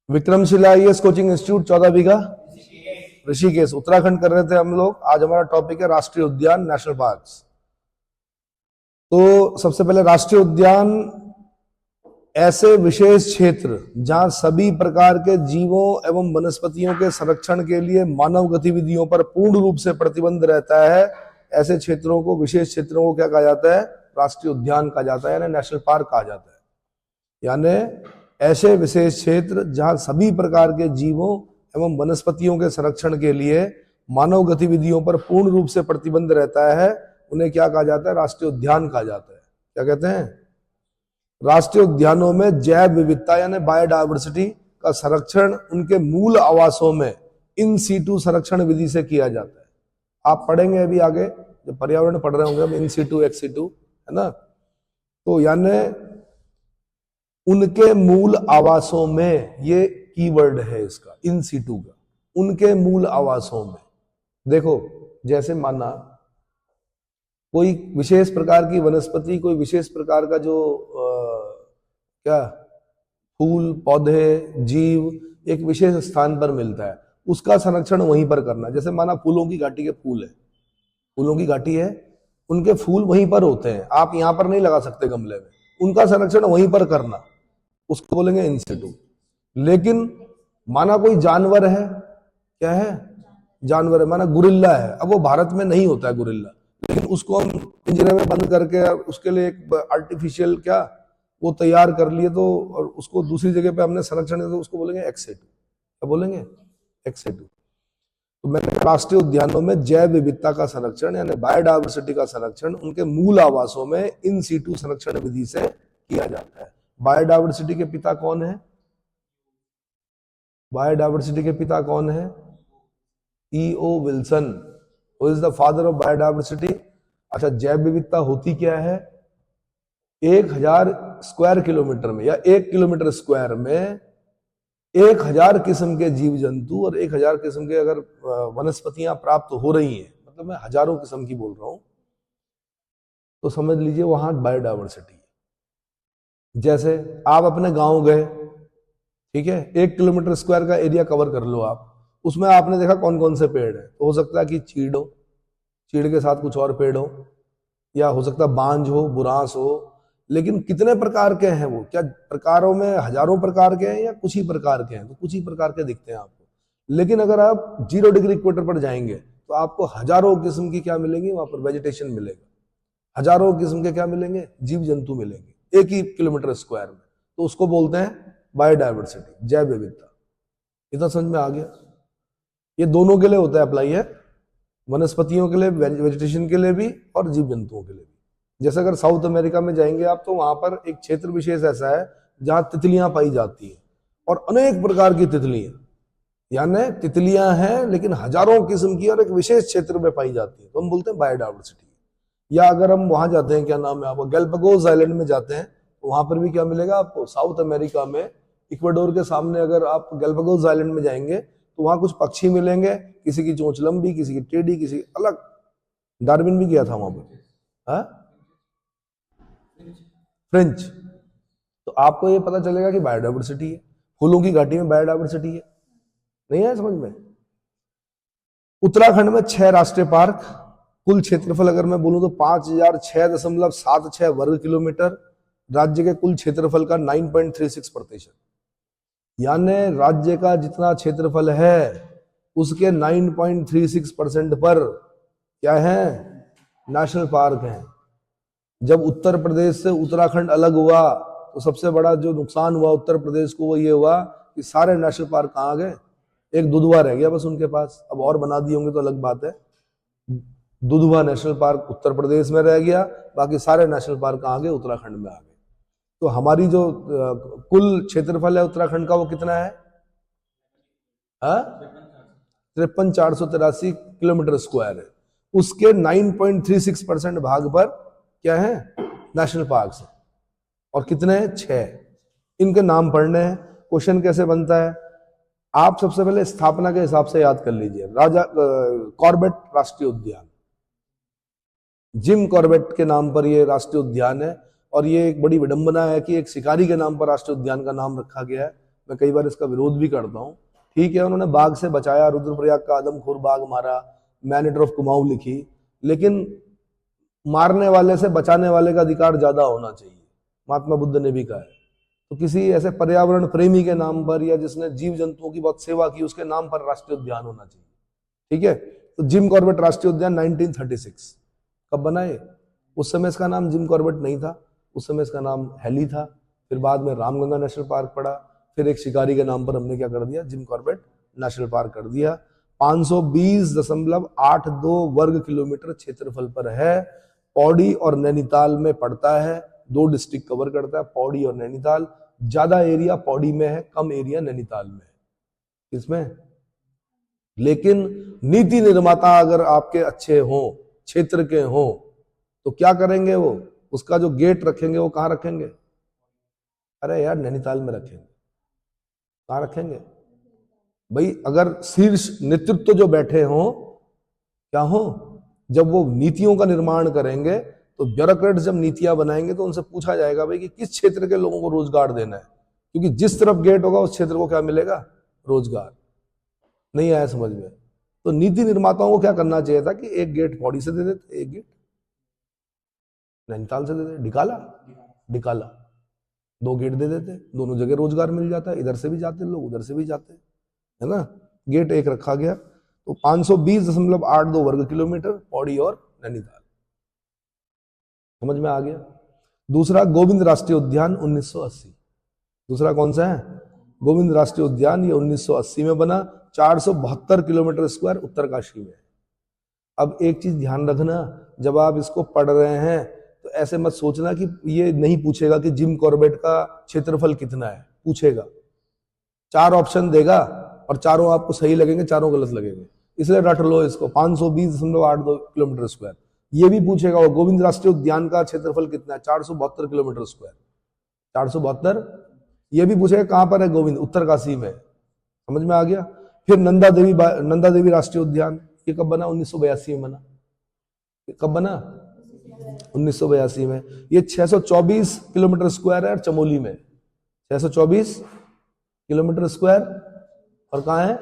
Vikramshila IAS coaching institute 14 बीघा ऋषिकेश उत्तराखंड कर रहे थे हम लोग। आज हमारा टॉपिक है राष्ट्रीय उद्यान, नेशनल पार्क्स। तो सबसे पहले राष्ट्रीय उद्यान ऐसे विशेष क्षेत्र जहां सभी प्रकार के जीवों एवं वनस्पतियों के संरक्षण के लिए मानव गतिविधियों पर पूर्ण रूप से प्रतिबंध रहता है, ऐसे क्षेत्रों को, विशेष क्षेत्रों को क्या कहा जाता है? राष्ट्रीय उद्यान कहा जाता है, यानी नेशनल पार्क कहा जाता है। यानी ऐसे विशेष क्षेत्र जहां सभी प्रकार के जीवों एवं वनस्पतियों के संरक्षण के लिए मानव गतिविधियों पर पूर्ण रूप से प्रतिबंध रहता है, उन्हें क्या कहा जाता है? राष्ट्रीय उद्यान कहा जाता है। क्या कहते हैं? राष्ट्रीय उद्यानों में जैव विविधता यानी बायोडायवर्सिटी का संरक्षण उनके मूल आवासों में इन सीटू संरक्षण विधि से किया जाता है। आप पढ़ेंगे अभी आगे, जब पर्यावरण पढ़ रहे होंगे हम, इन सीटू एक्स सीटू, है ना। तो यानी उनके मूल आवासों में, ये कीवर्ड है इसका, इन सीटू का, उनके मूल आवासों में। देखो, जैसे माना कोई विशेष प्रकार की वनस्पति, कोई विशेष प्रकार का जो क्या फूल, पौधे, जीव एक विशेष स्थान पर मिलता है, उसका संरक्षण वहीं पर करना। जैसे माना फूलों की घाटी के फूल है, फूलों की घाटी है, उनके फूल वहीं पर होते हैं, आप यहां पर नहीं लगा सकते गमले में, उनका संरक्षण वहीं पर करना, उसको बोलेंगे इन सिटू। लेकिन माना कोई जानवर है, क्या है? जानवर है, माना गुरिल्ला है। अब वो भारत में नहीं होता है गुरिल्ला, लेकिन उसको हम पिंजरे में बंद करके उसके लिए एक आर्टिफिशियल क्या वो तैयार कर लिए, तो और उसको दूसरी जगह पे हमने संरक्षण दिया, तो उसको बोलेंगे एक्सेटू। क्या बोलेंगे? एक्सेटू। तो मैंने राष्ट्रीय उद्यानों में जैव विविधता का संरक्षण यानी बायोडायवर्सिटी का संरक्षण उनके मूल आवासों में इन सीटू संरक्षण विधि से किया जाता है। बायोडायवर्सिटी के पिता कौन है? बायोडायवर्सिटी के पिता कौन है? E.O. Wilson, who is the father of biodiversity. अच्छा, जैव विविधता होती क्या है? 1000 स्क्वायर किलोमीटर में या 1 किलोमीटर स्क्वायर में 1000 किस्म के जीव जंतु और 1000 किस्म के अगर वनस्पतियां प्राप्त हो रही हैं, मतलब मैं हजारों किस्म की बोल रहा हूं, तो समझ लीजिए वहां बायोडायवर्सिटी है। जैसे आप अपने गांव गए, ठीक है, 1 किलोमीटर स्क्वायर का एरिया कवर कर लो आप, उसमें आपने देखा कौन कौन से पेड़ है। तो हो सकता है कि चीड़ हो, चीड़ के साथ कुछ और पेड़ हो, या हो सकता है बांज हो, बुरांस हो, लेकिन कितने प्रकार के हैं वो? क्या प्रकारों में हजारों प्रकार के हैं या कुछ ही प्रकार के हैं? तो कुछ ही प्रकार के दिखते हैं आपको। लेकिन अगर आप 0 डिग्री इक्वेटर पर जाएंगे तो आपको हजारों किस्म की क्या मिलेंगी? वहां पर वेजिटेशन मिलेगा, हजारों किस्म के क्या मिलेंगे? जीव जंतु मिलेंगे 1 ही किलोमीटर स्क्वायर में। तो उसको बोलते हैं बायोडायवर्सिटी, जैव विविधता। इतना समझ में आ गया? ये दोनों के लिए होता है अप्लाई है, वनस्पतियों के लिए, वेजिटेशन के लिए भी और जीव जंतुओं के लिए भी। जैसे अगर साउथ अमेरिका में जाएंगे आप, तो वहां पर एक क्षेत्र विशेष ऐसा है जहां तितलियां पाई जाती हैं, और अनेक प्रकार की तितलियां, यानी तितलियां हैं लेकिन हजारों किस्म की, और एक विशेष क्षेत्र में पाई जाती है, तो हम बोलते हैं बायोडायवर्सिटी। या अगर हम वहां जाते हैं, क्या नाम है आपको, गैलापागोस आइलैंड में जाते हैं, तो वहां पर भी क्या मिलेगा आपको? साउथ अमेरिका में इक्वाडोर के सामने अगर आप गैलापागोस आइलैंड में जाएंगे तो वहां कुछ पक्षी मिलेंगे, किसी की चोंच लंबी, किसी की टेढ़ी, किसी की अलग। डार्विन भी गया था वहां पर, फ्रेंच। तो आपको ये पता चलेगा कि बायोडायवर्सिटी है, फूलों की घाटी में बायोडायवर्सिटी है। नहीं है समझ में? उत्तराखंड में 6 राष्ट्रीय पार्क, कुल क्षेत्रफल अगर मैं बोलूं तो 5006.76 वर्ग किलोमीटर, राज्य के कुल क्षेत्रफल का 9.36%। यानी राज्य का जितना क्षेत्रफल है उसके 9.36% पर क्या है? नेशनल पार्क है। जब उत्तर प्रदेश से उत्तराखंड अलग हुआ तो सबसे बड़ा जो नुकसान हुआ उत्तर प्रदेश को वो ये हुआ कि सारे नेशनल पार्क कहाँ गए? एक दुधवा रह गया बस उनके पास। अब और बना दिए होंगे तो अलग बात है। दुधवा नेशनल पार्क उत्तर प्रदेश में रह गया, बाकी सारे नेशनल पार्क कहाँ गए? उत्तराखंड में आ गए। तो हमारी जो कुल क्षेत्रफल है उत्तराखंड का वो कितना है? 53,483 किलोमीटर स्क्वायर है। उसके 9.36% भाग पर क्या है? नेशनल पार्क है। और कितने हैं? 6। इनके नाम पढ़ने हैं। क्वेश्चन कैसे बनता है? आप सबसे पहले स्थापना के हिसाब से याद कर लीजिए। राजा कॉर्बेट राष्ट्रीय उद्यान, जिम कॉर्बेट के नाम पर यह राष्ट्रीय उद्यान है। और ये एक बड़ी विडंबना है कि एक शिकारी के नाम पर राष्ट्रीय उद्यान का नाम रखा गया है। मैं कई बार इसका विरोध भी करता हूँ। ठीक है, उन्होंने बाघ से बचाया, रुद्रप्रयाग का आदमखोर बाघ मारा, मैनेटर ऑफ कुमाऊं लिखी, लेकिन मारने वाले से बचाने वाले का अधिकार ज्यादा होना चाहिए, महात्मा बुद्ध ने भी कहा है। तो किसी ऐसे पर्यावरण प्रेमी के नाम पर या जिसने जीव जंतुओं की बहुत सेवा की उसके नाम पर राष्ट्रीय उद्यान होना चाहिए। ठीक है, तो जिम कॉर्बेट राष्ट्रीय उद्यान 1936 कब बना ये? उस समय इसका नाम जिम कॉर्बेट नहीं था, उस समय इसका नाम हेली था, फिर बाद में रामगंगा नेशनल पार्क पड़ा, फिर एक शिकारी के नाम पर हमने क्या कर दिया, जिम कॉर्बेट नेशनल पार्क कर दिया। 520.82 वर्ग किलोमीटर क्षेत्रफल पर है, पौड़ी और नैनीताल में पड़ता है, 2 डिस्ट्रिक्ट कवर करता है, पौड़ी और नैनीताल। ज्यादा एरिया पौड़ी में है, कम एरिया नैनीताल में है। इसमें लेकिन नीति निर्माता अगर आपके अच्छे हों, क्षेत्र के हों, तो क्या करेंगे वो, उसका जो गेट रखेंगे वो कहां रखेंगे? अरे यार नैनीताल में रखेंगे। कहां रखेंगे भाई? अगर शीर्ष नेतृत्व जो बैठे हों, क्या हो, जब वो नीतियों का निर्माण करेंगे तो ब्यूरोक्रेट्स जब नीतियां बनाएंगे तो उनसे पूछा जाएगा भाई कि किस क्षेत्र के लोगों को रोजगार देना है, क्योंकि जिस तरफ गेट होगा उस क्षेत्र को क्या मिलेगा? रोजगार। नहीं आया समझ में? तो नीति निर्माताओं को क्या करना चाहिए था कि एक गेट पौड़ी से दे देते, एक गेट नैनीताल से दे देते, डिकाला 2 गेट दे देते, दोनों जगह रोजगार मिल जाता है, इधर से भी जाते लोग, उधर से भी जाते, है ना। गेट एक रखा गया, तो 520.82 वर्ग किलोमीटर पौड़ी और नैनीताल। समझ में आ गया? दूसरा गोविंद राष्ट्रीय उद्यान 1980। दूसरा कौन सा है? गोविंद राष्ट्रीय उद्यान, ये 1980 में बना, 472 किलोमीटर स्क्वायर उत्तरकाशी में। अब एक चीज ध्यान रखना, जब आप इसको पढ़ रहे हैं तो ऐसे मत सोचना कि ये नहीं पूछेगा कि जिम कॉर्बेट का क्षेत्रफल कितना है, पूछेगा। 4 ऑप्शन देगा और चारों आपको सही लगेंगे, चारों गलत लगेंगे, इसलिए रट लो इसको। 520.82 किलोमीटर स्क्वायर। ये भी पूछेगा वो गोविंद राष्ट्रीय उद्यान का क्षेत्रफल कितना है, 472 किलोमीटर स्क्वायर, 472। ये भी पूछेगा कहां पर है गोविंद, उत्तरकाशी में। समझ में आ गया? फिर नंदा देवी राष्ट्रीय उद्यान, ये कब बना? 1982 में बना। कब बना? 1982 में। ये 624 किलोमीटर स्क्वायर है चमोली में, 624 किलोमीटर स्क्वायर, और कहां है?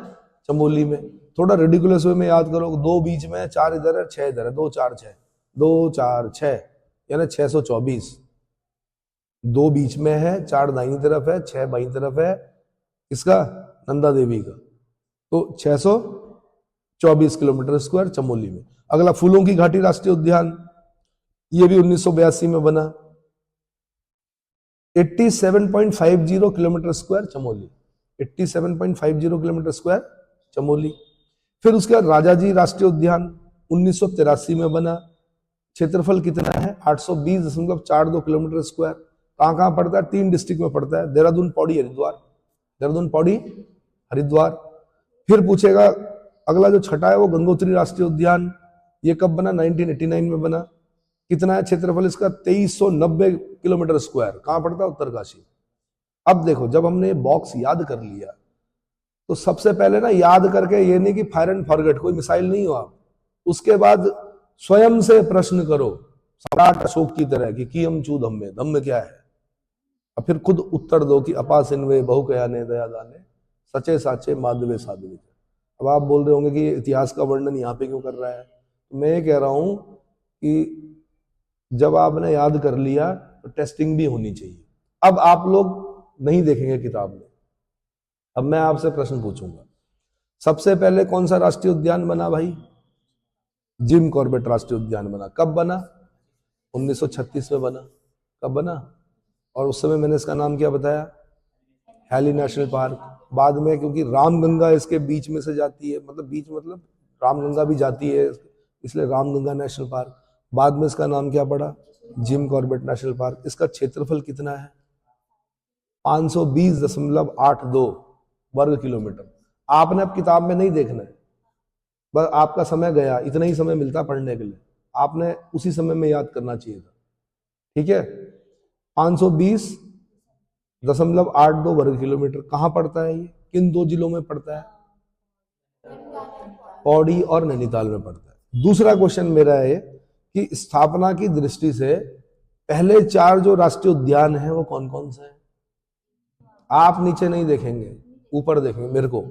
चमोली में। थोड़ा रेडिकुलस वे में याद करो, 2 बीच में, 4 इधर है, 6 इधर है, 2 4 6, 2 4 6, यानी 624। 2 बीच में है, 4 दाहिनी तरफ है, 6 बाईं तरफ है, इसका नंदा देवी का, तो 624 किलोमीटर स्क्वायर चमोली में। अगला फूलों की घाटी राष्ट्रीय उद्यान, ये भी 1982 में बना, 87.50 kilometre square Chamoli, 87.50 kilometre square Chamoli. फिर उसके बाद राजाजी राष्ट्रीय उद्यान 1983 में बना, क्षेत्रफल कितना है? 820.42 किलोमीटर स्क्वायर। कहां पड़ता है? 3 डिस्ट्रिक्ट में पड़ता है, देहरादून, पौड़ी, हरिद्वार। देहरादून, पौड़ी, हरिद्वार। फिर पूछेगा अगला जो छठा है वो गंगोत्री राष्ट्रीय उद्यान, ये कब बना? 1989 में बना। कितना है क्षेत्रफल इसका? 2390 किलोमीटर स्क्वायर। कहां पड़ता है? उत्तरकाशी। अब देखो, जब हमने बॉक्स याद कर लिया तो सबसे पहले ना याद करके, ये नहीं कि फायर एंड फॉरगेट, कोई मिसाइल नहीं हो आप, उसके बाद स्वयं से प्रश्न करो, सम्राट अशोक की तरह कि कियम चू धम्मे, धम्म क्या है, और फिर खुद उत्तर दो कि अपा सिन्वे बहु कयाने दया दाने, सचे साचे माधवे साधवे। अब आप बोल रहे होंगे कि इतिहास का वर्णन यहाँ पे क्यों कर रहा है? तो मैं ये कह रहा हूं कि जब आपने याद कर लिया तो टेस्टिंग भी होनी चाहिए। अब आप लोग नहीं देखेंगे किताब में, अब मैं आपसे प्रश्न पूछूंगा। सबसे पहले कौन सा राष्ट्रीय उद्यान बना भाई? जिम कॉर्बेट राष्ट्रीय उद्यान बना। कब बना? 1936 में बना। कब बना? और उस समय मैंने इसका नाम क्या बताया? Heli national park. बाद में क्योंकि रामगंगा इसके बीच में से जाती है, मतलब बीच मतलब रामगंगा भी जाती है, इसलिए रामगंगा नेशनल पार्क। बाद में इसका नाम क्या पड़ा? Jim Corbett national park. इसका क्षेत्रफल कितना है? 520.82 वर्ग किलोमीटर। आपने अब किताब में नहीं देखना है, बस आपका समय गया, इतना ही समय मिलता पढ़ने के लिए, आपने उसी समय में याद करना चाहिए था। ठीक है, 520.82 वर्ग किलोमीटर। कहां पड़ता है ये? किन 2 जिलों में पड़ता है? पौड़ी और नैनीताल में पड़ता है। दूसरा क्वेश्चन मेरा है कि स्थापना की दृष्टि से पहले 4 जो राष्ट्रीय उद्यान हैं वो कौन कौन से हैं? आप नीचे नहीं देखेंगे, ऊपर देखेंगे मेरे को।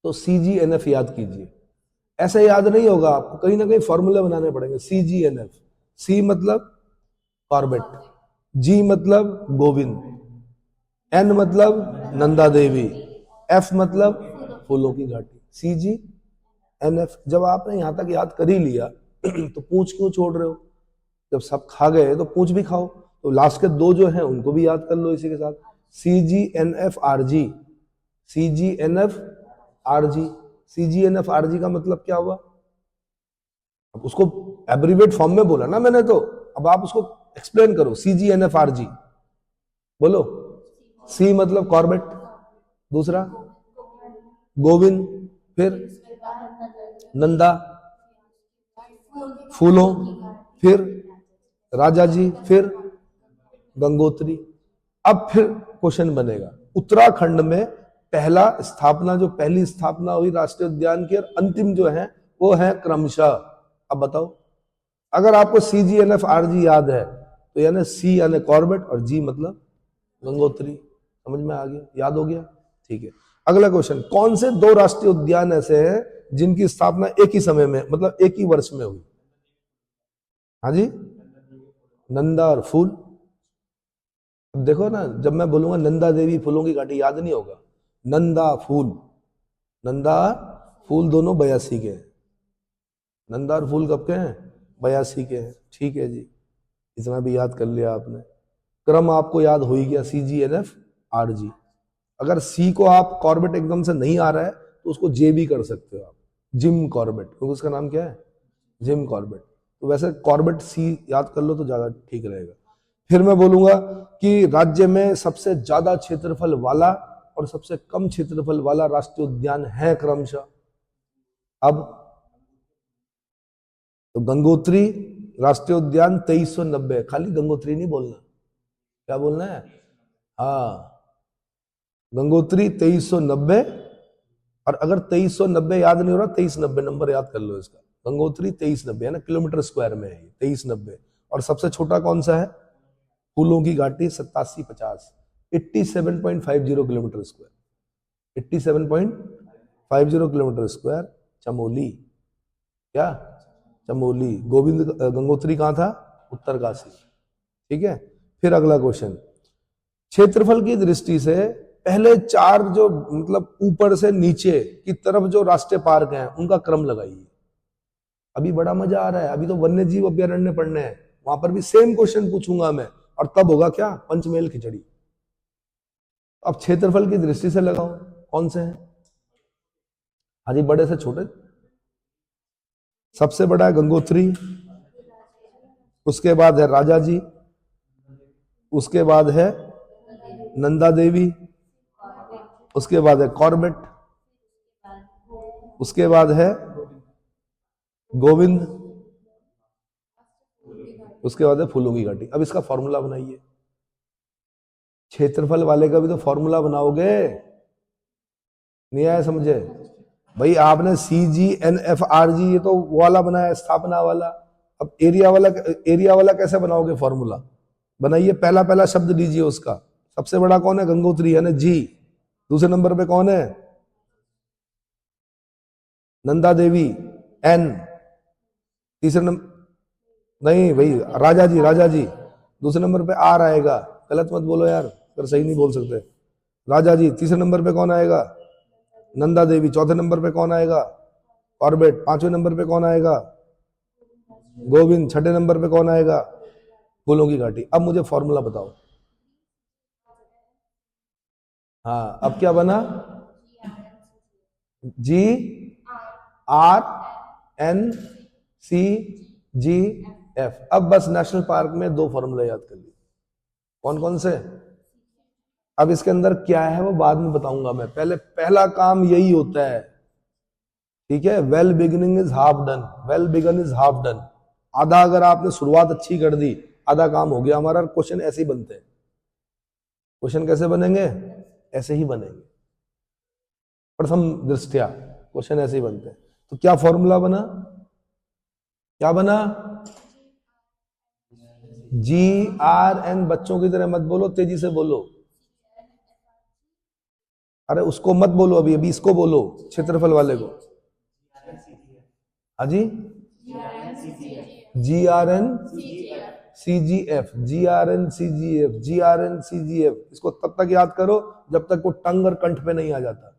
तो CGNF याद कीजिए। ऐसे याद नहीं होगा आपको, कहीं ना कहीं फॉर्मूले बनाने पड़ेंगे। CGNF, C मतलब कॉर्बेट, G मतलब गोविंद, N मतलब नंदा देवी, F मतलब फूलों की घाटी। CGNF। जब आपने यहां तक याद कर ही लिया तो पूंछ क्यों छोड़ रहे हो? जब सब खा गए तो पूंछ भी खाओ। तो लास्ट के दो जो हैं उनको भी याद कर लो इसी के साथ। CGNFRG, CGNFRG, CGNFRG का मतलब क्या हुआ? अब उसको एब्रीवेट फॉर्म में बोला ना मैंने, तो अब आप उसको एक्सप्लेन करो। CGNFRG बोलो। C मतलब कॉर्बेट, दूसरा गोविंद, फिर नंदा, फूलों, फिर राजा जी, फिर गंगोत्री। अब फिर क्वेश्चन बनेगा, उत्तराखंड में पहली स्थापना हुई राष्ट्रीय उद्यान की, और अंतिम जो है वो है क्रमशः। अब बताओ, अगर आपको CGNFRG याद है तो यानी C यानी कॉर्बेट और G मतलब गंगोत्री। समझ में आ गया? याद हो गया? ठीक है। अगला क्वेश्चन, कौन से दो राष्ट्रीय उद्यान ऐसे हैं जिनकी स्थापना एक ही समय में, मतलब एक ही वर्ष में हुई? हाँ जी, नंदा और फूल। अब देखो ना, जब मैं बोलूंगा नंदा देवी फूलों की घाटी, याद नहीं होगा? नंदा फूल, नंदा फूल दोनों 82 के हैं। नंदा और फूल कब के हैं? 82 के हैं। ठीक है जी, इतना भी याद कर लिया आपने। क्रम आपको याद हो ही गया, CGNFRG। अगर C को आप कॉर्बेट एकदम से नहीं आ रहा है तो उसको J भी कर सकते हो आप, जिम कॉर्बेट, क्योंकि उसका नाम क्या है? Jim Corbett. तो वैसे कॉर्बेट C याद कर लो तो ज्यादा ठीक रहेगा। फिर मैं बोलूंगा कि राज्य में सबसे ज्यादा क्षेत्रफल वाला और सबसे कम क्षेत्रफल वाला राष्ट्रीय उद्यान है क्रमशः। अब तो गंगोत्री राष्ट्रीय उद्यान 2390, खाली गंगोत्री नहीं बोलना, क्या बोलना है? हाँ, गंगोत्री 2390। और अगर 2390 याद नहीं हो रहा, 2390 नंबर याद कर लो इसका। गंगोत्री 2390 है ना, किलोमीटर स्क्वायर में है 2390। और सबसे छोटा कौन सा है? फूलों की घाटी 8750, 87.50 kilometre square, 87.50 kilometre square. Chamoli, क्या? चमोली। गोविंद गंगोत्री कहां था? उत्तरकाशी। ठीक है। फिर अगला क्वेश्चन, क्षेत्रफल की दृष्टि से पहले चार जो मतलब ऊपर से नीचे की तरफ जो राष्ट्रीय पार्क हैं उनका क्रम लगाइए। अभी बड़ा मजा आ रहा है, अभी तो वन्य जीव अभ्यारण्य पढ़ने हैं, वहां पर भी सेम क्वेश्चन पूछूंगा मैं, और तब होगा क्या? पंचमेल खिचड़ी। अब क्षेत्रफल की दृष्टि से लगाओ, कौन से हैं? हाँ जी, बड़े से छोटे। सबसे बड़ा है गंगोत्री, उसके बाद है राजा जी, उसके बाद है नंदा देवी, उसके बाद है कॉर्बेट, उसके बाद है गोविंद, उसके बाद है फूलों की घाटी। अब इसका फॉर्मूला बनाइए। क्षेत्रफल वाले का भी तो फॉर्मूला बनाओगे, नहीं आया समझे? भाई आपने CGNFRG ये तो वो वाला बनाया, स्थापना वाला। अब एरिया वाला कैसे बनाओगे फॉर्मूला? बनाइए, पहला पहला शब्द लीजिए उसका। सबसे बड़ा कौन है? गंगोत्री है ना, G। दूसरे नंबर पे कौन है? नंदा देवी, N। तीसरे नंबर, नहीं भाई, राजा जी, राजा जी। दूसरे नंबर पे R आएगा, गलत मत बोलो यार, अगर सही नहीं बोल सकते। राजा जी। तीसरे नंबर पे कौन आएगा? नंदा देवी। चौथे नंबर पे कौन आएगा? कॉर्बेट। पांचवें नंबर पे कौन आएगा? गोविंद। छठे नंबर पे कौन आएगा? फूलों की घाटी। अब मुझे फॉर्मूला बताओ। हाँ, अब क्या बना? GRNCGF। अब बस नेशनल पार्क में दो फॉर्मूला याद कर लिए। कौन कौन से? अब इसके अंदर क्या है वो बाद में बताऊंगा मैं, पहले पहला काम यही होता है। ठीक है, well beginning is half done, well begun is half done. आधा अगर आपने शुरुआत अच्छी कर दी, आधा काम हो गया हमारा। क्वेश्चन ऐसे ही बनते हैं। क्वेश्चन कैसे बनेंगे? ऐसे ही बनेंगे, प्रथम दृष्टया क्वेश्चन ऐसे ही बनते हैं। तो क्या फॉर्मूला बना? क्या बना? GRN, बच्चों की तरह मत बोलो, तेजी से बोलो। अरे उसको मत बोलो अभी, अभी इसको बोलो, क्षेत्रफल वाले को। हाँ जी, GRN CGF, GRN CGF, GRN CGF, इसको तब तक याद करो जब तक वो टंग और कंठ पे नहीं आ जाता।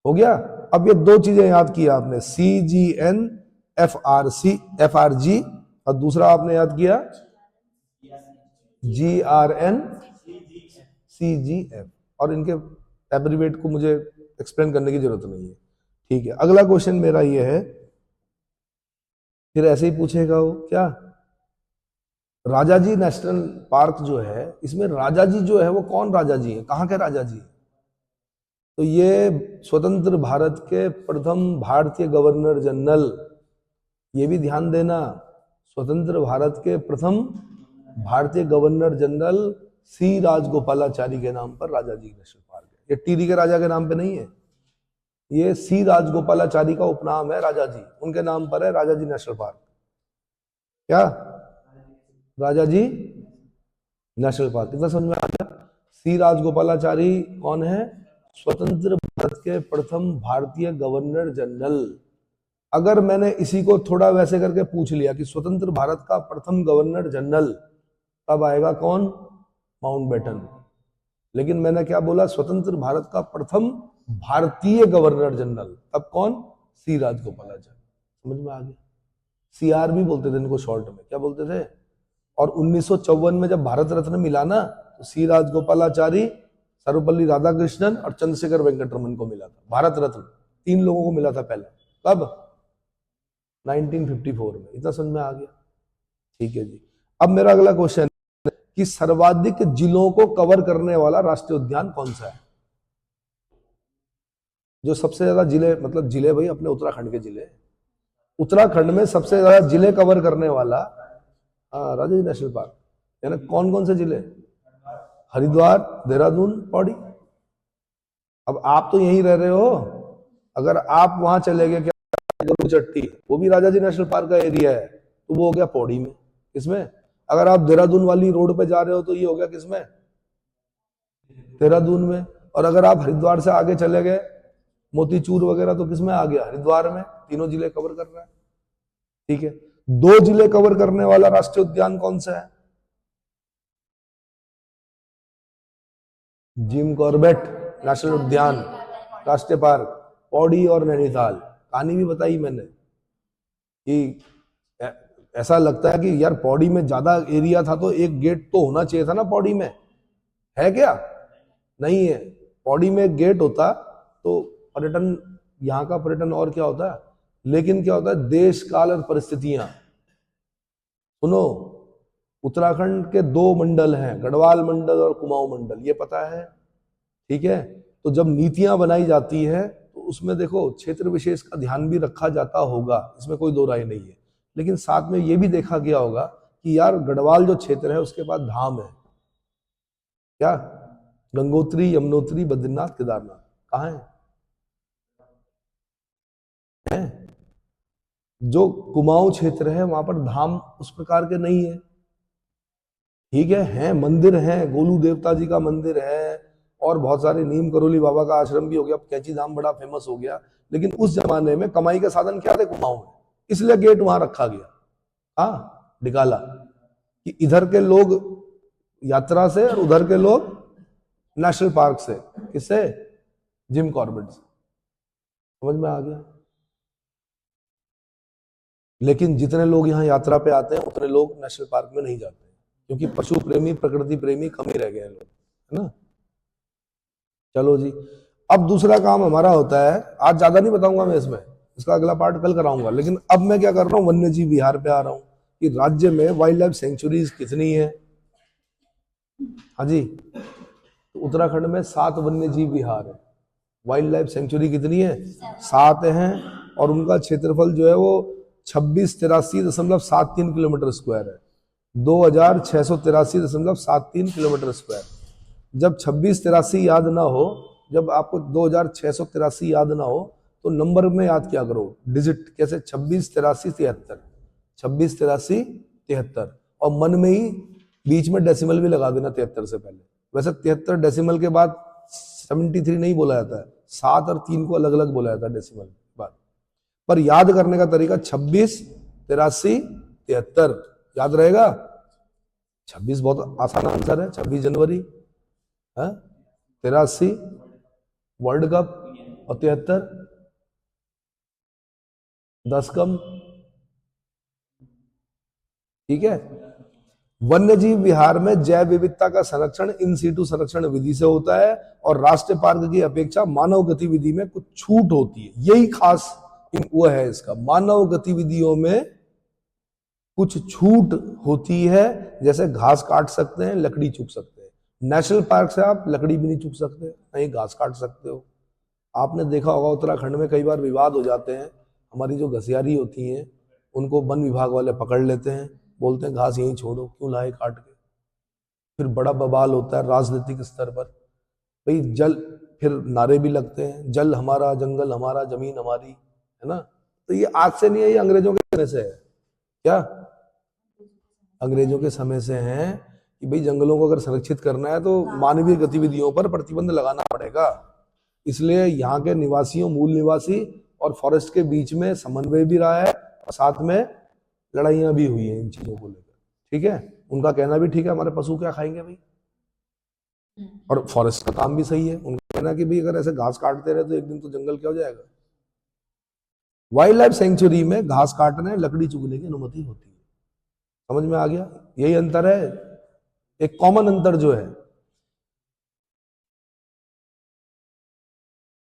हो गया? अब ये दो चीजें याद की आपने, CGN FRG, और दूसरा आपने याद किया GRN CGF, और इनके एब्रिवेट को मुझे एक्सप्लेन करने की जरूरत नहीं है। ठीक है, अगला क्वेश्चन मेरा ये है, फिर ऐसे ही पूछेगा वो क्या, राजाजी नेशनल पार्क जो है, इसमें राजाजी जो है वो कौन राजाजी है, कहाँ के राजाजी है? तो ये स्वतंत्र भारत के प्रथम भारतीय गवर्नर जनरल, ये भी ध्यान देना, स्वतंत्र भारत के प्रथम भारतीय गवर्नर जनरल सी राजगोपालाचारी के नाम पर राजाजी नेशनल पार्क है। ये टिहरी के राजा के नाम पे नहीं है, ये सी राजगोपालाचारी का उपनाम है राजाजी, उनके नाम पर है राजाजी नेशनल पार्क। क्या? राजाजी नेशनल पार्क, कितना समझ में आ गया? सी राजगोपालाचारी कौन है? स्वतंत्र भारत के प्रथम भारतीय गवर्नर जनरल। अगर मैंने इसी को थोड़ा वैसे करके पूछ लिया कि स्वतंत्र भारत का प्रथम गवर्नर जनरल, तब आएगा कौन? माउंटबेटन। लेकिन मैंने क्या बोला? स्वतंत्र भारत का प्रथम भारतीय गवर्नर जनरल, तब कौन? सी राजगोपालाचारी। समझ में आ गया? CR भी बोलते थे इनको शॉर्ट में, क्या बोलते थे? और 1954 में जब भारत रत्न मिला ना, तो सी राजगोपालाचारी, सर्वपल्ली राधाकृष्णन और चंद्रशेखर वेंकटरमन को मिला था भारत रत्न। 3 लोगों को मिला था पहले। कब? 1954 में। इतना समझ में आ गया? ठीक है जी। अब मेरा अगला क्वेश्चन है कि सर्वाधिक जिलों को कवर करने वाला राष्ट्रीय उद्यान कौन सा है? जो सबसे ज्यादा जिले, मतलब जिले भाई अपने उत्तराखंड के जिले, उत्तराखंड में सबसे ज्यादा जिले कवर करने वाला राजाजी नेशनल पार्क। यानी कौन कौन से जिले? हरिद्वार, देहरादून, पौड़ी। अब आप तो यहीं रह रहे हो, अगर आप वहां चले गए, क्या चट्टी, वो भी राजाजी नेशनल पार्क का एरिया है, तो वो हो गया पौड़ी में। किसमें? अगर आप देहरादून वाली रोड पे जा रहे हो तो ये हो गया किसमें? देहरादून में। और अगर आप हरिद्वार से आगे चले गए, मोतीचूर वगैरह, तो किसमें आ गया? हरिद्वार में। तीनों जिले कवर कर रहा है। ठीक है, 2 जिले कवर करने वाला राष्ट्रीय उद्यान कौन सा है? जिम कॉर्बेट नेशनल उद्यान, राष्ट्रीय पार्क, पौड़ी और नैनीताल। कहानी भी बताई मैंने कि ऐसा लगता है कि यार पौड़ी में ज्यादा एरिया था तो एक गेट तो होना चाहिए था ना पौड़ी में, है क्या? नहीं है। पौड़ी में एक गेट होता तो पर्यटन, यहाँ का पर्यटन और क्या होता है। लेकिन क्या होता है, देश काल और परिस्थितियां। सुनो, उत्तराखंड के 2 मंडल हैं, गढ़वाल मंडल और कुमाऊं मंडल, ये पता है? ठीक है, तो जब नीतियां बनाई जाती है तो उसमें देखो क्षेत्र विशेष का ध्यान भी रखा जाता होगा, इसमें कोई दो राय नहीं है। लेकिन साथ में ये भी देखा गया होगा कि यार गढ़वाल जो क्षेत्र है उसके पास धाम है, क्या? गंगोत्री, यमुनोत्री, बद्रीनाथ, केदारनाथ कहाँ है? जो कुमाऊं क्षेत्र है वहां पर धाम उस प्रकार के नहीं है। ठीक है, मंदिर हैं, गोलू देवता जी का मंदिर है, और बहुत सारे, नीम करोली बाबा का आश्रम भी हो गया, कैंची धाम बड़ा फेमस हो गया। लेकिन उस जमाने में कमाई के साधन क्या थे कुमाऊं में, इसलिए गेट वहां रखा गया, हाँ, निकाला, कि इधर के लोग यात्रा से और उधर के लोग नेशनल पार्क से। किससे? जिम कॉर्बेट से। समझ में आ गया? लेकिन जितने लोग यहाँ यात्रा पे आते हैं उतने लोग नेशनल पार्क में नहीं जाते, क्योंकि पशु प्रेमी, प्रकृति प्रेमी कम ही रह गए लोग, है ना। चलो जी, अब दूसरा काम हमारा होता है, आज ज्यादा नहीं बताऊंगा मैं इसमें, इसका अगला पार्ट कल कराऊंगा। लेकिन अब मैं क्या कर रहा हूँ, वन्य जीव विहार पे आ रहा हूँ कि राज्य में वाइल्ड लाइफ सेंचुरीज कितनी है। हाँ जी, तो उत्तराखंड में 7 वन्य जीव विहार है। वाइल्ड लाइफ सेंचुरी कितनी है? 7 हैं, और उनका क्षेत्रफल जो है वो 2683.73 किलोमीटर स्क्वायर है, 2683.73 किलोमीटर स्क्वायर। जब 2683 याद ना हो, जब आपको 2683 याद ना हो, तो नंबर में याद क्या करो, डिजिट। कैसे? 2683 73, 2683 73, और मन में ही बीच में डेसिमल भी लगा देना 73 से पहले। वैसे 73 डेसिमल के बाद 73 नहीं बोला जाता है, 7 और 3 को अलग अलग बोला जाता है डेसिमल के बाद। पर याद करने का तरीका 26, 83, 73 याद रहेगा। 26 बहुत आसान आंसर है, 26 जनवरी। 83 वर्ल्ड कप और 73 10 कम। ठीक है। वन्यजीव विहार में जैव विविधता का संरक्षण इन सीटू संरक्षण विधि से होता है और राष्ट्रीय पार्क की अपेक्षा मानव गतिविधि में कुछ छूट होती है। यही खास वो है इसका, मानव गतिविधियों में कुछ छूट होती है। जैसे घास काट सकते हैं, लकड़ी चुग सकते हैं। नेशनल पार्क से आप लकड़ी भी नहीं चुग सकते, नहीं घास काट सकते हो। आपने देखा होगा उत्तराखंड में कई बार विवाद हो जाते हैं, हमारी जो घसियारी होती हैं उनको वन विभाग वाले पकड़ लेते हैं, बोलते हैं घास यहीं छोड़ो, क्यों लाए काट के। फिर बड़ा बवाल होता है राजनीतिक स्तर पर, भाई जल, फिर नारे भी लगते हैं, जल हमारा, जंगल हमारा, जमीन हमारी, है ना। तो ये आज से नहीं है, ये अंग्रेजों के समय से है। क्या अंग्रेजों के समय से है कि भाई जंगलों को अगर संरक्षित करना है तो मानवीय गतिविधियों पर प्रतिबंध लगाना पड़ेगा। इसलिए यहाँ के निवासियों, मूल निवासी और फॉरेस्ट के बीच में समन्वय भी रहा है और साथ में लड़ाइयां भी हुई हैं इन चीजों को लेकर। ठीक है, उनका कहना भी ठीक है, हमारे पशु क्या खाएंगे भाई, और फॉरेस्ट का काम भी सही है। उनका कहना कि भाई अगर ऐसे घास काटते रहे तो एक दिन तो जंगल क्या हो जाएगा। वाइल्ड लाइफ सेंचुरी में घास काटने, लकड़ी चुगने की अनुमति होती है। समझ में आ गया, यही अंतर है, एक कॉमन अंतर जो है।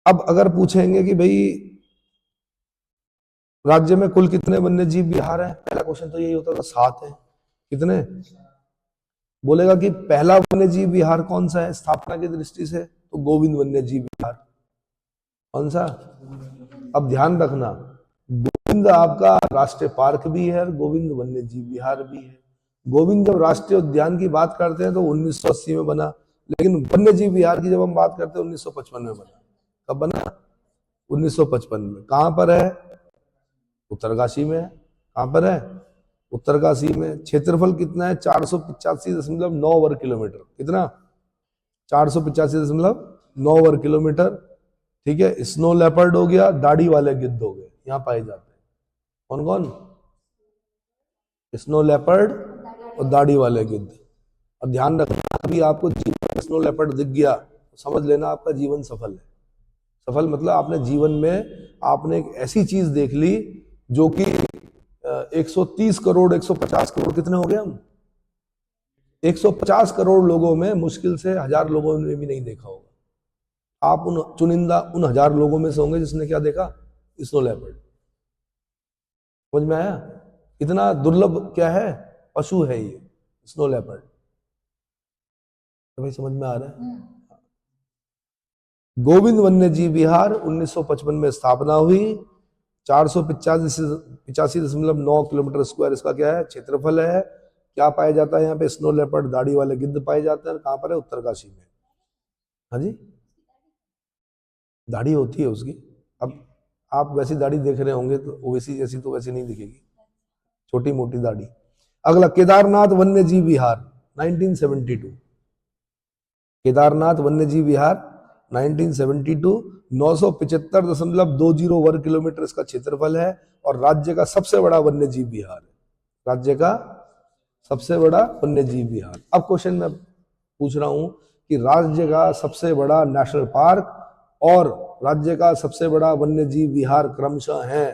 अब अगर पूछेंगे कि भाई राज्य में कुल कितने वन्यजीव विहार हैं, पहला क्वेश्चन तो यही होता था, 7 है। कितने बोलेगा कि पहला वन्यजीव विहार कौन सा है स्थापना की दृष्टि से, तो गोविंद वन्यजीव विहार। कौन सा, अब ध्यान रखना, गोविंद आपका राष्ट्रीय पार्क भी है और गोविंद वन्यजीव विहार भी है। गोविंद जब राष्ट्रीय उद्यान की बात करते हैं तो 1980 में बना, लेकिन वन्यजीव विहार की जब हम बात करते हैं 1955 में बना। कब बना, 1955 में। कहां पर है, उत्तरकाशी में है। कहां पर है, उत्तरकाशी में। क्षेत्रफल कितना है, 485.9 वर्ग किलोमीटर। कितना, 485.9 वर्ग किलोमीटर। ठीक है। स्नो लेपर्ड हो गया, दाढ़ी वाले गिद्ध हो गए, यहाँ पाए जाते हैं। कौन कौन, स्नो लेपर्ड और दाढ़ी वाले गिद्ध। और ध्यान रखना, कभी आपको जीवन में स्नो लेपर्ड दिख गया तो समझ लेना आपका जीवन सफल है। सफल मतलब आपने जीवन में आपने एक ऐसी चीज देख ली जो कि 130 करोड़ 150 करोड़, कितने हो गए हम, 150 करोड़ लोगों में मुश्किल से 1000 लोगों ने भी नहीं देखा होगा। आप उन चुनिंदा उन 1000 लोगों में से होंगे जिसने क्या देखा, स्नो लेपर्ड। समझ में आया, इतना दुर्लभ क्या है, पशु है ये स्नो लेपर्ड। तो भाई समझ में आ रहा है। गोविंद वन्यजीव विहार 1955 में स्थापना हुई। 485.9 किलोमीटर स्क्वायर इसका क्या है, क्षेत्रफल है। क्या पाया जाता है यहाँ पे, स्नो लेपर्ड, दाढ़ी वाले गिद्ध पाए जाते हैं। कहां पर है, उत्तरकाशी में। हाँ जी, दाढ़ी होती है उसकी। अब आप वैसी दाढ़ी देख रहे होंगे तो वैसी जैसी तो वैसी नहीं दिखेगी, छोटी मोटी दाढ़ी। अगला, केदारनाथ वन्यजीव विहार 1972। केदारनाथ वन्यजीव विहार 1972, 975.20 वर्ग किलोमीटर इसका क्षेत्रफल है और राज्य का सबसे बड़ा वन्यजीव विहार है। राज्य का सबसे बड़ा वन्यजीव विहार। अब क्वेश्चन मैं पूछ रहा हूं कि राज्य का सबसे बड़ा नेशनल पार्क और राज्य का सबसे बड़ा वन्यजीव विहार क्रमशः है।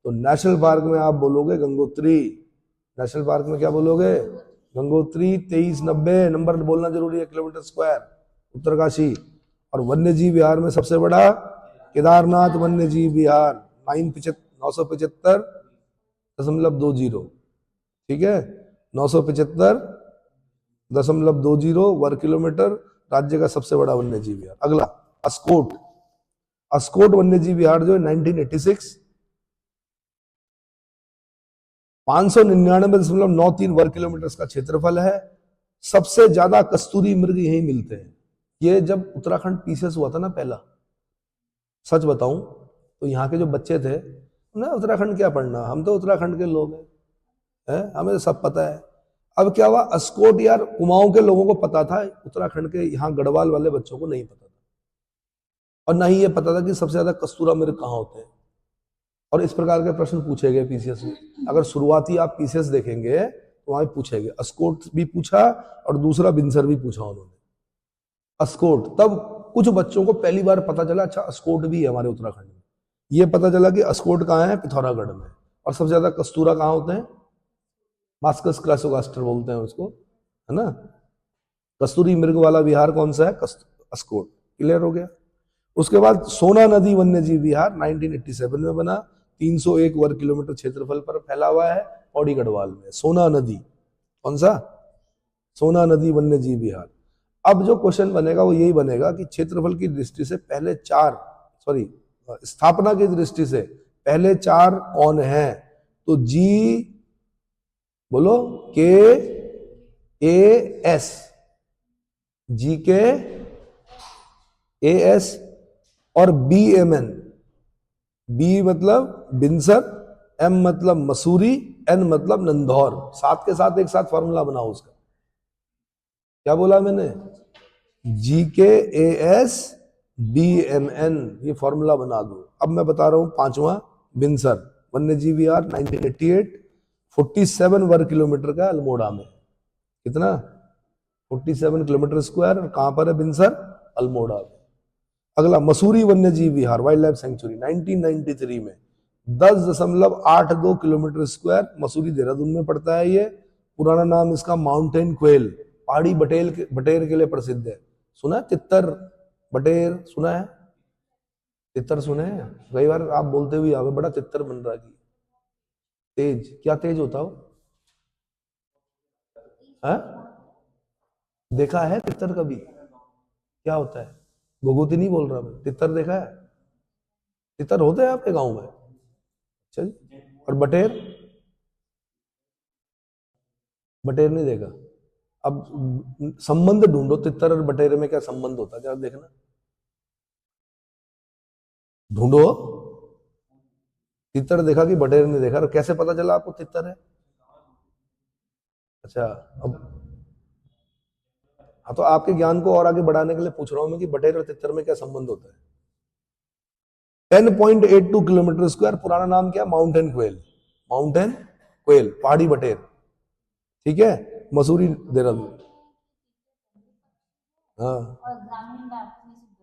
तो नेशनल पार्क में आप बोलोगे गंगोत्री। नेशनल पार्क में क्या बोलोगे, गंगोत्री। 2390 नंबर बोलना जरूरी है, किलोमीटर स्क्वायर, उत्तरकाशी। और वन्यजीव विहार में सबसे बड़ा केदारनाथ वन्यजीव विहार 975.20। ठीक है, 975.20 वर्ग किलोमीटर, राज्य का सबसे बड़ा वन्यजीव विहार। अगला, अस्कोट। अस्कोट वन्यजीव विहार जो है 1986, 599.93 वर्ग किलोमीटर का क्षेत्रफल है। सबसे ज्यादा कस्तूरी मृग यहीं मिलते हैं। ये जब उत्तराखंड पीसेस हुआ था ना पहला, सच बताऊं तो यहाँ के जो बच्चे थे ना, उत्तराखंड क्या पढ़ना, हम तो उत्तराखंड के लोग हैं, हमें तो सब पता है। अब क्या हुआ, अस्कोट यार कुमाऊं के लोगों को पता था, उत्तराखंड के यहाँ गढ़वाल वाले बच्चों को नहीं पता था, और ना ही ये पता था कि सबसे ज्यादा कस्तूरा मृग कहाँ होते हैं। और इस प्रकार के प्रश्न पूछे गए पीसीएस में। अगर शुरुआती आप पीसीएस देखेंगे तो वहां पूछेंगे, अस्कोट भी पूछा और दूसरा बिनसर भी पूछा उन्होंने, अस्कोट। तब कुछ बच्चों को पहली बार पता चला, अच्छा अस्कोट भी है हमारे उत्तराखंड में। ये पता चला कि अस्कोट कहाँ है, पिथौरागढ़ में। और सबसे ज्यादा कस्तूरा कहाँ होते हैं, मास्कस क्रासोगास्टर बोलते हैं उसको, है ना। कस्तूरी मृग वाला विहार कौन सा है, अस्कोट। क्लियर हो गया। उसके बाद सोना नदी वन्य जीव विहार 1987 में बना, 301 वर्ग किलोमीटर क्षेत्रफल पर फैला हुआ है, पौड़ी गढ़वाल में। सोना नदी, कौन सा, सोना नदी वन्य जीव विहार। अब जो क्वेश्चन बनेगा वो यही बनेगा कि क्षेत्रफल की दृष्टि से पहले चार, सॉरी स्थापना की दृष्टि से पहले चार कौन हैं। तो जी बोलो, के A S, ji K A S और बी एम एन। बी मतलब बिनसर, एम मतलब मसूरी, एन मतलब नंदौर। साथ के साथ एक साथ फॉर्मूला बनाओ उसका। क्या बोला मैंने, G K A S B M N, ये फॉर्मूला बना दो। अब मैं बता रहा हूं पांचवा, बिनसर वन्य जीव विहार 1988, 47 वर्ग किलोमीटर का, अल्मोड़ा में। कितना, 47 किलोमीटर स्क्वायर। कहां पर है बिनसर, अल्मोड़ा में। अगला मसूरी वन्य जीव विहार वाइल्ड लाइफ सेंचुरी 1993 में 10.82 किलोमीटर स्क्वायर, मसूरी देहरादून में पड़ता है ये। पुराना नाम इसका माउंटेन क्वेल, पहाड़ी बटेर के लिए प्रसिद्ध है। सुना है तितर बटेर, सुना है, तितर सुने हैं, कई बार आप बोलते हुए आवे, बड़ा तितर बन रहा है। तेज, क्या तेज होता हो, है? देखा है तितर कभी, क्या होता है, भगवती नहीं बोल रहा मैं, तितर देखा है, तितर होते हैं आपके गांव में। चल, और बटेर, बटेर नहीं देखा। अब संबंध ढूंढो, तितर और बटेर में क्या संबंध होता है, जरा देखना, ढूंढो। तितर देखा कि बटेर नहीं देखा, और कैसे पता चला आपको तितर है। अच्छा, अब हाँ, तो आपके ज्ञान को और आगे बढ़ाने के लिए पूछ रहा हूं मैं कि बटेर और तितर में क्या संबंध होता है। 10.82 किलोमीटर स्क्वायर, पुराना नाम क्या, माउंटेन क्वेल, माउंटेन क्वेल, पहाड़ी बटेर। ठीक है, मसूरी देहरादून। हाँ, और ग्रामीण भारत में शुद्ध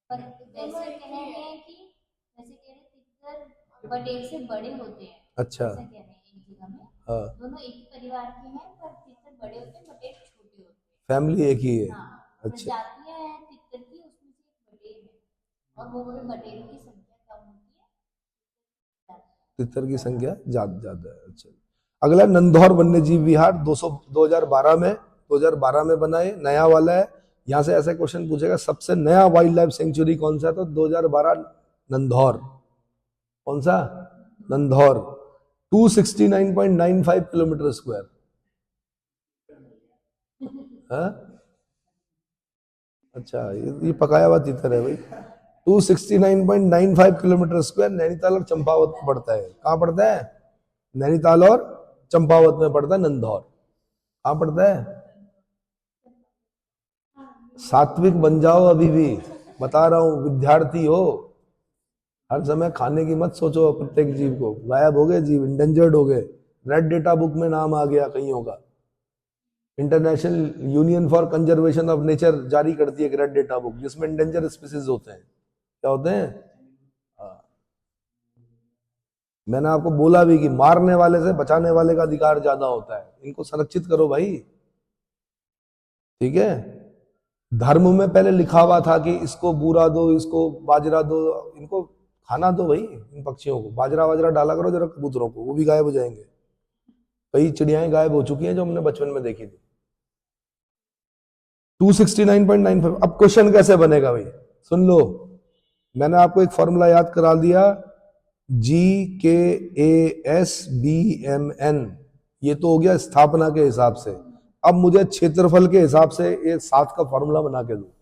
पर वैसे कहेंगे कि वैसे कह रहे तितर बटेर से बड़े होते हैं। अच्छा, ऐसा कह रहे हैं एक जगह में, हाँ, दोनों एक ही परिवार के हैं पर तितर बड़े होते हैं, बटेर छोटे होते हैं। फैमिली एक ही है। हाँ, अच्छा, प्रजातियां हैं तितर की, उसमें से एक बटेर है, और वो बटेरों की संख्या कम होती है, तितर की संख्या ज्यादा है। अच्छा, अगला नंदौर वन्य जीव विहार 2012 में बना है, नया वाला है। यहां से ऐसे क्वेश्चन पूछेगा, सबसे नया वाइल्ड लाइफ सेंचुरी कौन सा है, तो 2012 नंदौर। कौन सा, नंदौर, 269.95 किलोमीटर स्क्वायर। अच्छा, ये पकाया हुआ तितर है भाई। 269.95 किलोमीटर स्क्वायर, नैनीताल और चंपावत में पड़ता है। कहाँ पड़ता है, नैनीताल और चंपावत में पड़ता है नंदौर। कहाँ पड़ता है, सात्विक बन जाओ अभी भी, बता रहा हूं, विद्यार्थी हो। हर समय खाने की मत सोचो प्रत्येक जीव को, गायब हो गए जीव, इंडेंजर्ड हो गए। रेड डेटा बुक में नाम आ गया कईयों का, international union for conservation of nature जारी करती है एक रेड डेटा बुक, जिसमें इंडेंजर स्पीसीज होते हैं। क्या होते हैं, हाँ। मैंने आपको बोला भी कि मारने वाले से बचाने वाले का अधिकार ज्यादा होता है, इनको संरक्षित करो भाई। ठीक है, धर्म में पहले लिखा हुआ था कि इसको बूरा दो, इसको बाजरा दो, इनको खाना दो भाई। इन पक्षियों को बाजरा वाजरा डाला करो जरा, कबूतरों को, वो भी गायब हो जाएंगे। कई चिड़ियाएं गायब हो चुकी हैं जो हमने बचपन में देखी थी। 269.95। अब क्वेश्चन कैसे बनेगा भाई, सुन लो, मैंने आपको एक फॉर्मूला याद करा दिया, G K A S B M N. ये तो हो गया स्थापना के हिसाब से। अब मुझे क्षेत्रफल के हिसाब से ये 7 का फॉर्मूला बना के दो।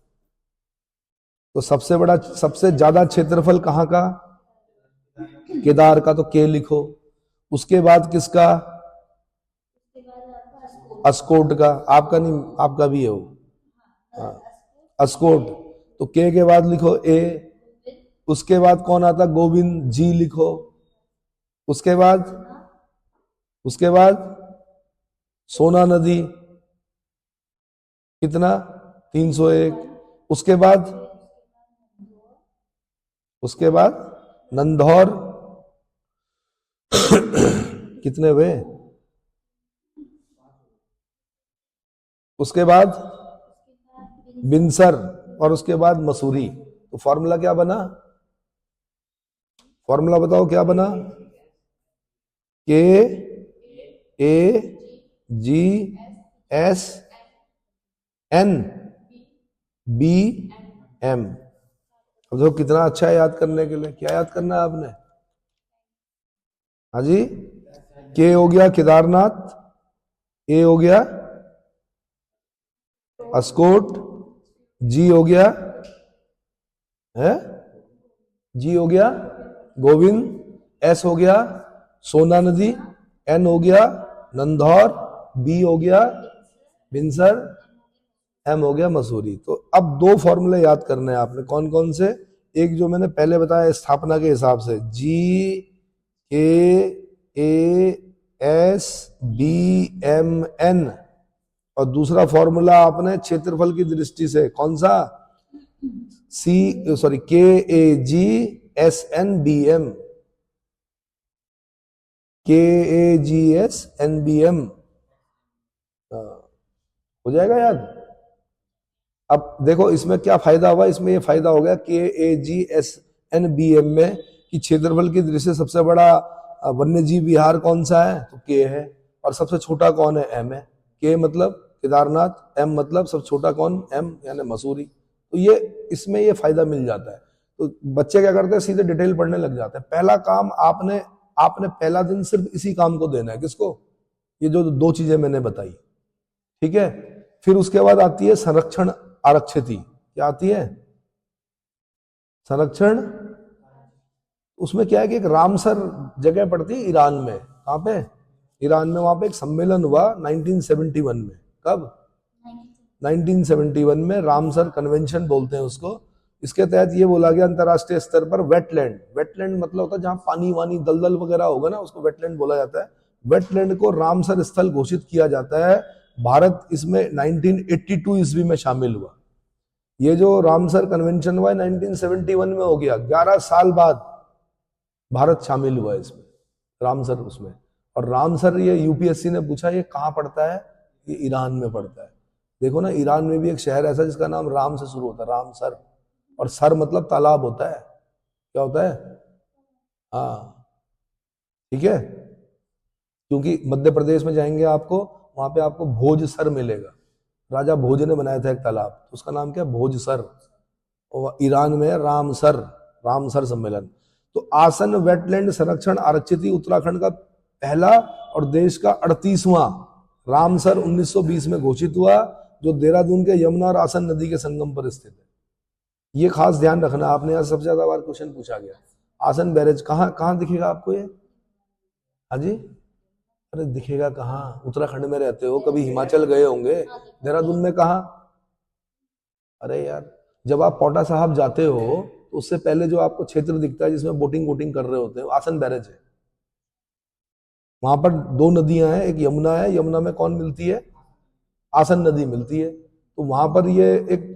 तो सबसे बड़ा, सबसे ज्यादा क्षेत्रफल कहां का, केदार का, तो के लिखो। उसके बाद किसका, अस्कोट का, आपका नहीं, आपका भी है वो, हाँ, अस्कोट। तो के बाद लिखो ए, उसके बाद कौन आता, गोविंद, जी लिखो, उसके बाद सोना नदी, कितना, 301, उसके बाद नंदौर कितने हुए, उसके बाद बिनसर, और उसके बाद मसूरी। तो फॉर्मूला क्या बना, फॉर्मूला बताओ क्या बना, K A G S N B M. अब देखो कितना अच्छा है याद करने के लिए, क्या याद करना है आपने, हाँ जी, के हो गया केदारनाथ, ए हो गया अस्कोट, जी हो गया है, जी हो गया गोविंद, एस हो गया सोना नदी, एन हो गया नंदौर, बी हो गया बिनसर, एम हो गया मसूरी। तो अब दो फॉर्मूले याद करने हैं आपने, कौन कौन से, एक जो मैंने पहले बताया स्थापना के हिसाब से, G K A S B M N, और दूसरा फॉर्मूला आपने क्षेत्रफल की दृष्टि से कौन सा, K A G S N B M, K A G S N B M, हो जाएगा याद। अब देखो इसमें क्या फायदा हुआ, इसमें ये फायदा हो गया K A G S N B M में कि क्षेत्रफल की दृष्टि से सबसे बड़ा वन्य जीव विहार कौन सा है, तो के है, और सबसे छोटा कौन है, एम है। के मतलब केदारनाथ, एम मतलब सबसे छोटा कौन, एम यानी मसूरी। तो ये इसमें ये फायदा मिल जाता है। तो बच्चे क्या करते हैं, सीधे डिटेल पढ़ने लग जाते हैं। पहला काम आपने पहला दिन सिर्फ इसी काम को देना है, किसको, ये जो दो चीजें मैंने बताई, ठीक है। फिर उसके बाद आती है संरक्षण आरक्षिति, क्या आती है, संरक्षण। उसमें क्या है कि एक रामसर जगह पड़ती है ईरान में, कहां पे, ईरान में, वहां पे एक सम्मेलन हुआ 1971 में, कब, 1971 में, रामसर कन्वेंशन बोलते हैं उसको। इसके तहत ये बोला गया अंतरराष्ट्रीय स्तर पर वेटलैंड, वेटलैंड मतलब होता है जहां पानी वानी दलदल वगैरह होगा ना, उसको वेटलैंड बोला जाता है। वेटलैंड को रामसर स्थल घोषित किया जाता है। भारत इसमें 1982 ईस्वी में शामिल हुआ। ये जो रामसर कन्वेंशन हुआ 1971 में हो गया, 11 साल बाद भारत शामिल हुआ इसमें, रामसर उसमें। और रामसर, ये यूपीएससी ने पूछा ये कहाँ पड़ता है, ये ईरान में पड़ता है। देखो ना, ईरान में भी एक शहर ऐसा जिसका नाम राम से शुरू होता है, रामसर, और सर मतलब तालाब होता है, क्या होता है, हाँ, ठीक है। क्योंकि मध्य प्रदेश में जाएंगे आपको, वहां पे आपको भोजसर मिलेगा, राजा भोज ने बनाया था एक तालाब, तो उसका नाम क्या है, भोजसर। और ईरान में है रामसर, रामसर सम्मेलन। तो आसन वेटलैंड संरक्षण आरक्षित उत्तराखंड का पहला और देश का 38वां रामसर 1920 में घोषित हुआ, जो देहरादून के यमुना और आसन नदी के संगम पर स्थित है। ये खास ध्यान रखना, आपने यहाँ सबसे ज्यादा बार क्वेश्चन पूछा गया। आसन बैरेज कहाँ कहाँ दिखेगा आपको ये, हाँ जी, अरे दिखेगा कहाँ, उत्तराखंड में रहते हो, कभी हिमाचल गए होंगे, देहरादून में कहाँ, अरे यार जब आप पौटा साहब जाते हो तो उससे पहले जो आपको क्षेत्र दिखता है जिसमें बोटिंग वोटिंग कर रहे होते हैं, आसन बैरेज है। वहां पर दो नदियां हैं, एक यमुना है, यमुना में कौन मिलती है, आसन नदी मिलती है। तो वहां पर ये एक,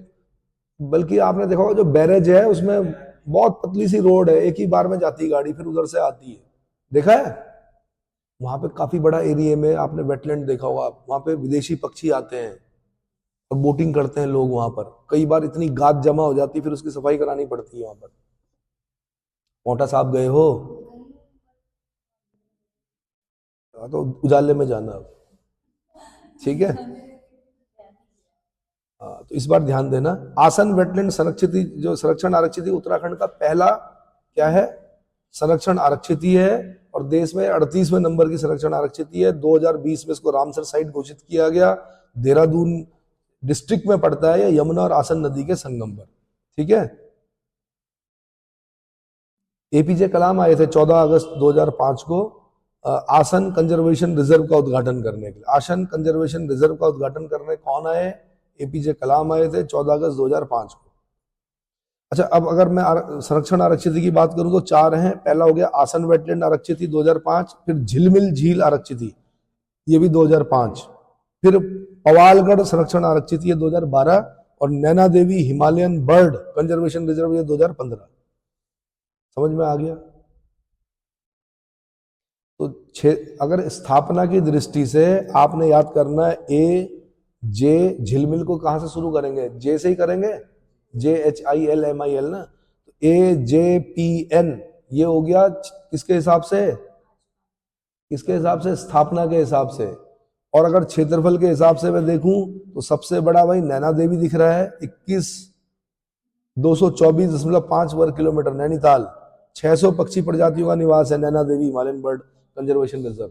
बल्कि आपने देखा होगा जो बैरेज है उसमें बहुत पतली सी रोड है, एक ही बार में जाती है गाड़ी, फिर उधर से आती है, देखा है। वहां पे काफी बड़ा एरिया में आपने वेटलैंड देखा होगा, वहां पे विदेशी पक्षी आते हैं और बोटिंग करते हैं लोग वहां पर। कई बार इतनी गाद जमा हो जाती है, फिर उसकी सफाई करानी पड़ती है वहां पर। पौंटा साहब गए हो, तो उजाले में जाना अब, ठीक है। तो इस बार ध्यान देना, आसन वेटलैंड संरक्षित, जो संरक्षण आरक्षित उत्तराखंड का पहला क्या है, संरक्षण आरक्षित है, और देश में 38वें नंबर की संरक्षण आरक्षित है। 2020 में इसको रामसर साइट घोषित किया गया। देहरादून डिस्ट्रिक्ट में पड़ता है, यमुना और आसन नदी के संगम पर, ठीक है। एपीजे कलाम आए थे 14 अगस्त 2005 को, आसन कंजर्वेशन रिजर्व का उद्घाटन करने के लिए। आसन कंजर्वेशन रिजर्व का उद्घाटन करने कौन आए? एपीजे कलाम आए थे 14 अगस्त 2005 को। अच्छा, अब अगर मैं संरक्षण आरक्षित की बात करूं तो 4 हैं। पहला हो गया आसन वेटलैंड आरक्षित 2005, फिर झिलमिल झील आरक्षित ये भी 2005, फिर पवालगढ़ संरक्षण आरक्षित 2012, और Naina Devi Himalayan bird conservation reserve ये 2015। समझ में आ गया? तो अगर स्थापना की दृष्टि से आपने याद करना है, ए जे झिलमिल को कहां से शुरू करेंगे? जे से ही करेंगे, JHILMIL ना। तो AJPN ये हो गया किसके हिसाब से? किसके हिसाब से? स्थापना के हिसाब से। और अगर क्षेत्रफल के हिसाब से मैं देखूं तो सबसे बड़ा भाई नैना देवी दिख रहा है, 224.5 वर्ग किलोमीटर नैनीताल। 600 पक्षी प्रजातियों का निवास है Naina Devi Himalayan bird conservation reserve.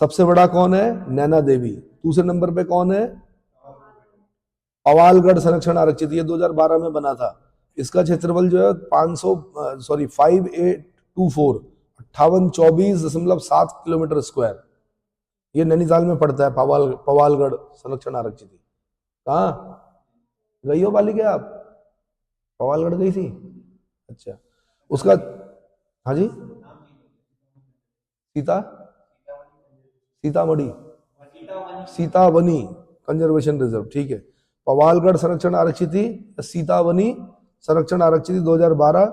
सबसे बड़ा कौन है? नैना देवी। दूसरे नंबर पे कौन है? पवालगढ़ संरक्षण आरक्षित, ये 2012 में बना था। इसका क्षेत्रफल जो है 5824 5824.7 किलोमीटर स्क्वायर। ये नैनीताल में पड़ता है पवालगढ़ संरक्षण आरक्षित। कहाँ गई हो बाली क्या आप? पवालगढ़ गई थी? अच्छा, उसका हाँ जी, सीतावनी कंजर्वेशन रिजर्व, ठीक है। पवालगढ़ संरक्षण आरक्षित थी, सीतावनी संरक्षण आरक्षित 2012,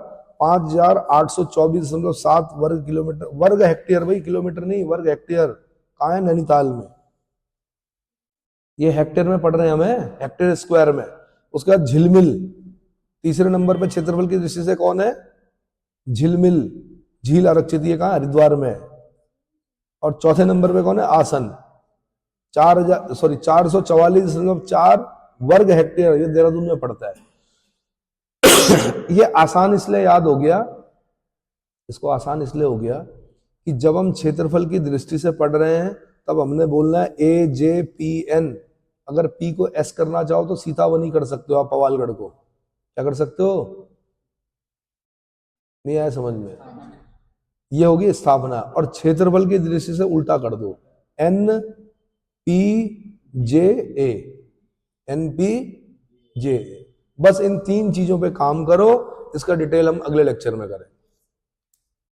5824.7 वर्ग किलोमीटर, वर्ग हेक्टेयर भाई, किलोमीटर नहीं, वर्ग हेक्टेयर। कहाँ है? नैनीताल में। ये हेक्टेयर में पढ़ रहे हैं हमें, हेक्टेयर स्क्वायर में। उसके बाद झिलमिल तीसरे नंबर पे क्षेत्रफल की दृष्टि से कौन है? झिलमिल झील आरक्षित, ये कहाँ? हरिद्वार में। और चौथे नंबर पे कौन है? आसन 444.4 वर्ग हेक्टेयर, ये देहरादून में पड़ता है। ये आसान इसलिए याद हो गया, इसको आसान इसलिए हो गया कि जब हम क्षेत्रफल की दृष्टि से पढ़ रहे हैं तब हमने बोलना है AJPN। अगर P को S करना चाहो तो सीतावनी कर सकते हो आप, पवालगढ़ को क्या कर सकते हो? नहीं आया समझ में? ये होगी स्थापना। और क्षेत्रफल की दृष्टि से उल्टा कर दो, NPJA, NPJA। बस इन 3 चीजों पे काम करो। इसका डिटेल हम अगले लेक्चर में करें।